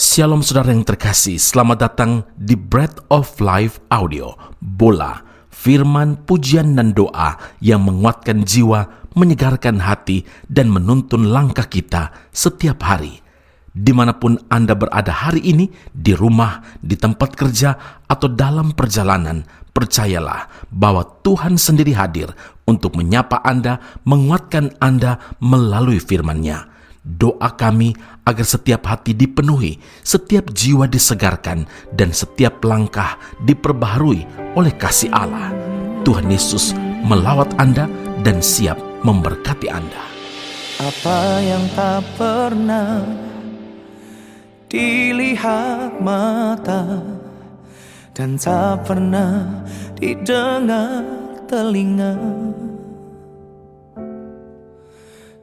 Shalom saudara yang terkasih, selamat datang di Bread of Life Audio, bola, firman, pujian dan doa yang menguatkan jiwa, menyegarkan hati, dan menuntun langkah kita setiap hari. Dimanapun Anda berada hari ini, di rumah, di tempat kerja, atau dalam perjalanan, percayalah bahwa Tuhan sendiri hadir untuk menyapa Anda, menguatkan Anda melalui firman-Nya. Doa kami agar setiap hati dipenuhi, setiap jiwa disegarkan, dan setiap langkah diperbaharui oleh kasih Allah. Tuhan Yesus melawat Anda dan siap memberkati Anda. Apa yang tak pernah dilihat mata dan tak pernah didengar telinga,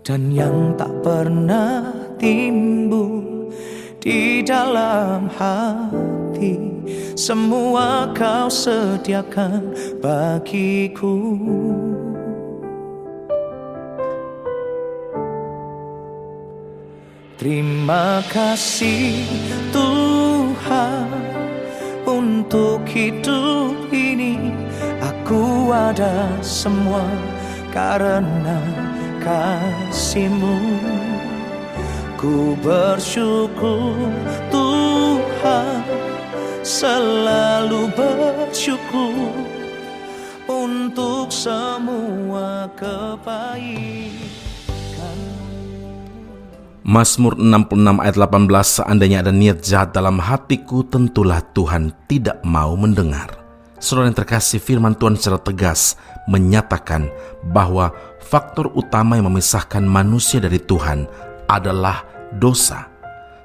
dan yang tak pernah timbul di dalam hati, semua Kau sediakan bagiku. Terima kasih Tuhan untuk hidup ini. Aku ada semua karena kasih-Mu. Ku bersyukur Tuhan, selalu bersyukur untuk semua kebaikan. Mazmur 66 ayat 18, seandainya ada niat jahat dalam hatiku, tentulah Tuhan tidak mau mendengar. Saudara yang terkasih, firman Tuhan secara tegas menyatakan bahwa faktor utama yang memisahkan manusia dari Tuhan adalah dosa.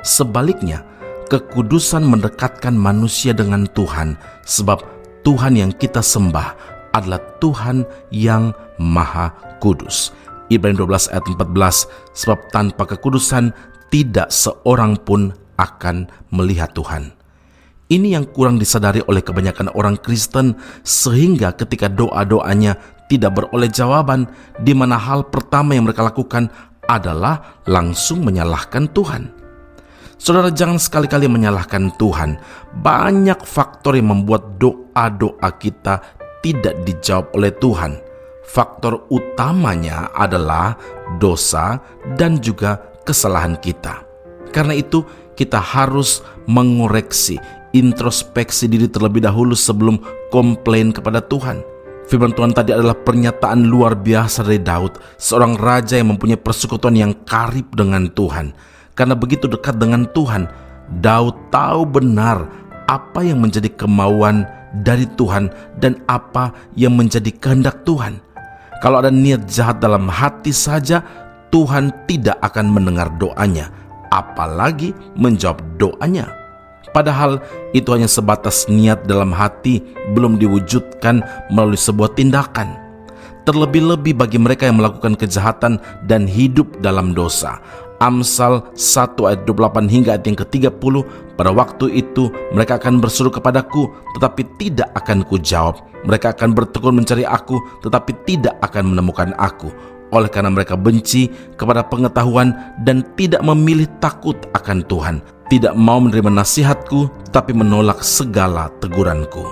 Sebaliknya, kekudusan mendekatkan manusia dengan Tuhan, sebab Tuhan yang kita sembah adalah Tuhan yang Maha Kudus. Ibrani 12 ayat 14, sebab tanpa kekudusan tidak seorang pun akan melihat Tuhan. Ini yang kurang disadari oleh kebanyakan orang Kristen, sehingga ketika doa-doanya tidak beroleh jawaban, di mana hal pertama yang mereka lakukan adalah langsung menyalahkan Tuhan. Saudara, jangan sekali-kali menyalahkan Tuhan. Banyak faktor yang membuat doa-doa kita tidak dijawab oleh Tuhan. Faktor utamanya adalah dosa dan juga kesalahan kita. Karena itu, kita harus mengoreksi, introspeksi diri terlebih dahulu sebelum komplain kepada Tuhan. Firman Tuhan tadi adalah pernyataan luar biasa dari Daud, seorang raja yang mempunyai persekutuan yang karib dengan Tuhan. Karena begitu dekat dengan Tuhan, Daud tahu benar apa yang menjadi kemauan dari Tuhan dan apa yang menjadi kehendak Tuhan. Kalau ada niat jahat dalam hati saja, Tuhan tidak akan mendengar doanya, apalagi menjawab doanya. Padahal itu hanya sebatas niat dalam hati, belum diwujudkan melalui sebuah tindakan. Terlebih-lebih bagi mereka yang melakukan kejahatan dan hidup dalam dosa. Amsal 1 ayat 28 hingga ayat yang ke-30, pada waktu itu mereka akan berseru kepadaku, tetapi tidak akan kujawab. Mereka akan bertekun mencari aku, tetapi tidak akan menemukan aku. Oleh karena mereka benci kepada pengetahuan dan tidak memilih takut akan Tuhan, tidak mau menerima nasihatku, tetapi menolak segala teguranku.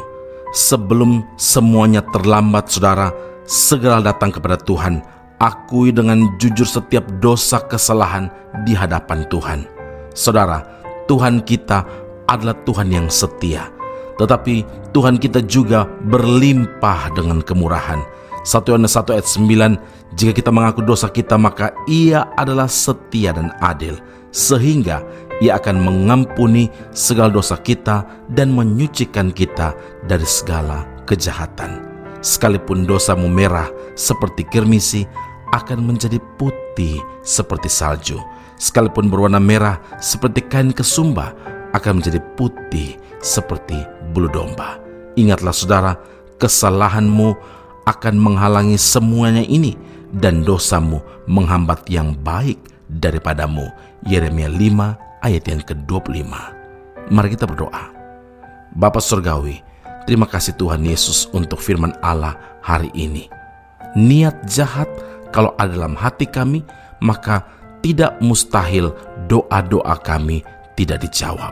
Sebelum semuanya terlambat, saudara, segera datang kepada Tuhan. Akui dengan jujur setiap dosa kesalahan di hadapan Tuhan. Saudara, Tuhan kita adalah Tuhan yang setia, tetapi Tuhan kita juga berlimpah dengan kemurahan. 1 Yohanes 1 ayat 9, jika kita mengaku dosa kita, maka Ia adalah setia dan adil, sehingga Ia akan mengampuni segala dosa kita dan menyucikan kita dari segala kejahatan. Sekalipun dosamu merah seperti kirmisi, akan menjadi putih seperti salju. Sekalipun berwarna merah seperti kain kesumba, akan menjadi putih seperti bulu domba. Ingatlah saudara, kesalahanmu akan menghalangi semuanya ini, dan dosamu menghambat yang baik daripadamu. Yeremia 5 ayat yang ke-25. Mari kita berdoa. Bapa Surgawi, terima kasih Tuhan Yesus untuk firman Allah hari ini. Niat jahat kalau ada dalam hati kami, maka tidak mustahil doa-doa kami tidak dijawab.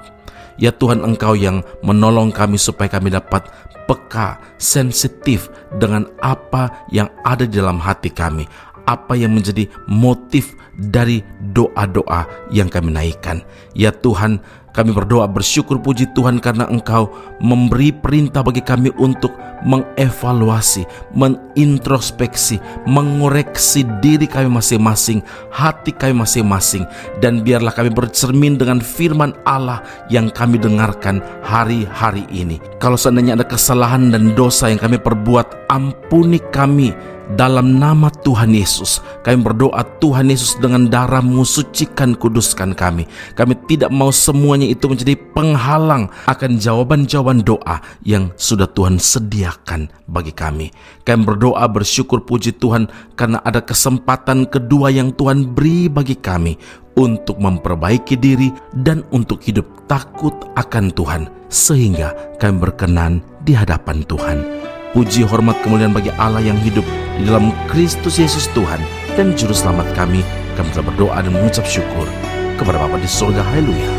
Ya Tuhan, Engkau yang menolong kami supaya kami dapat peka, sensitif dengan apa yang ada di dalam hati kami, apa yang menjadi motif dari doa-doa yang kami naikkan. Ya Tuhan, kami berdoa bersyukur puji Tuhan karena Engkau memberi perintah bagi kami untuk mengevaluasi, menintrospeksi, mengoreksi diri kami masing-masing, hati kami masing-masing. Dan biarlah kami bercermin dengan firman Allah yang kami dengarkan hari-hari ini. Kalau seandainya ada kesalahan dan dosa yang kami perbuat, ampuni kami dalam nama Tuhan Yesus. Kami berdoa, Tuhan Yesus, dengan darah-Mu sucikan, kuduskan kami. Kami tidak mau semuanya itu menjadi penghalang akan jawaban-jawaban doa yang sudah Tuhan sediakan bagi kami. Kami berdoa bersyukur puji Tuhan karena ada kesempatan kedua yang Tuhan beri bagi kami untuk memperbaiki diri dan untuk hidup takut akan Tuhan, sehingga kami berkenan di hadapan Tuhan. Puji, hormat, kemuliaan bagi Allah yang hidup di dalam Kristus Yesus Tuhan dan Juru Selamat kami. Kami telah berdoa dan mengucap syukur kepada Bapa di surga. Haleluya.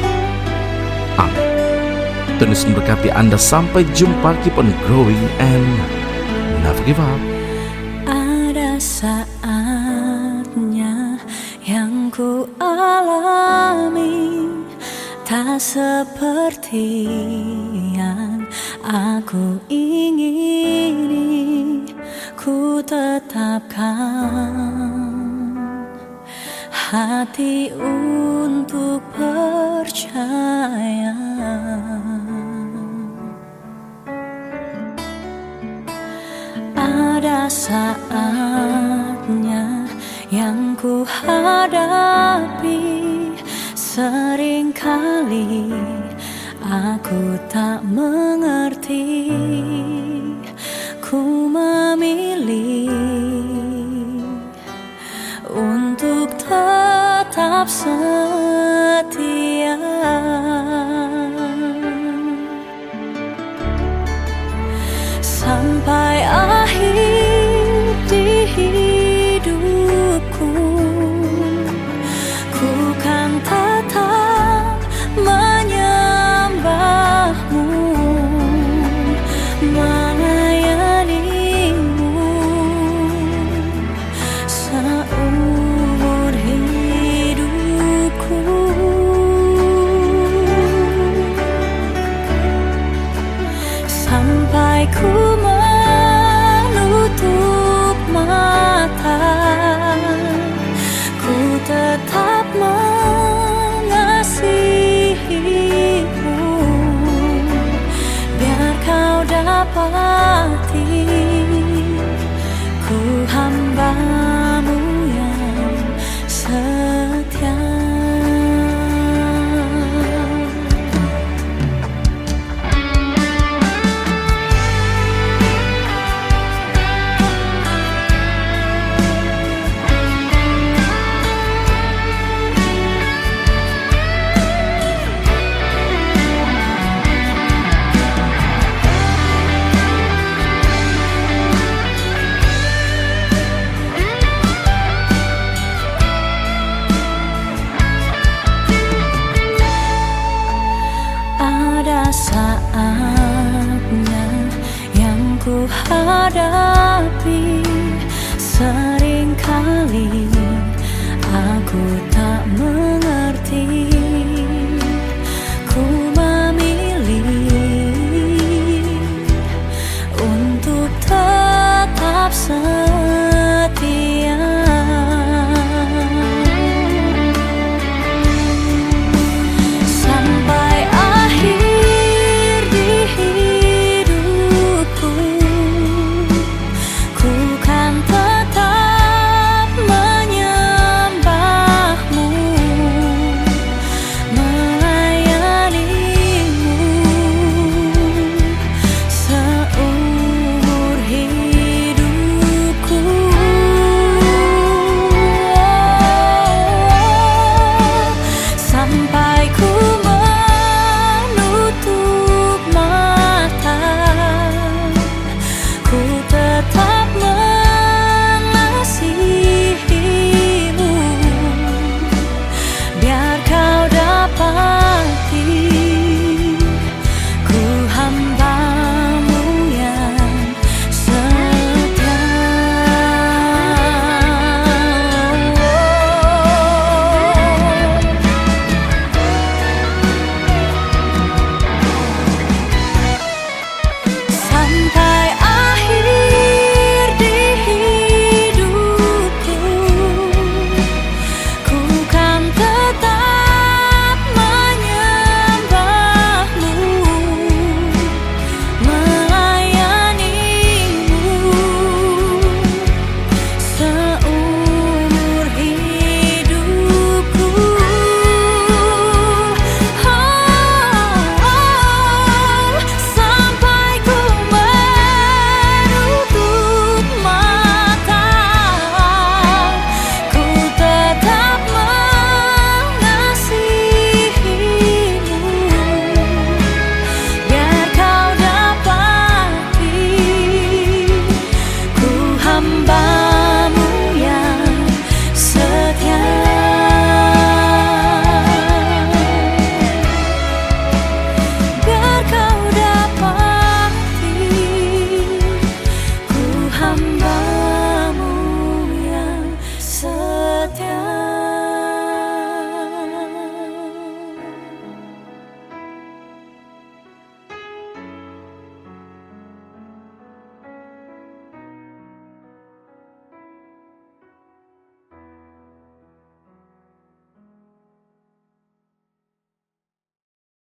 Amin. Tuhan Yesus memberkati Anda. Sampai jumpa. Keep on growing and never give up. Ada saatnya yang ku alami tak seperti yang aku ingini. Ku tetapkan hati untuk percaya. Ada saatnya yang ku hadapi, seringkali aku tak mengerti. Ku memilih untuk tetap setia. Sampai akhir di hidupku, ku kan tetap menyembah-Mu, melayani-Mu seumur hidupku. Sampai ku menutup mata, ku tetap mengasihi-Mu. Biar Kau dapati ku hamba-Mu yang setia. Ada saatnya yang ku hadapi, seringkali aku tak mengerti.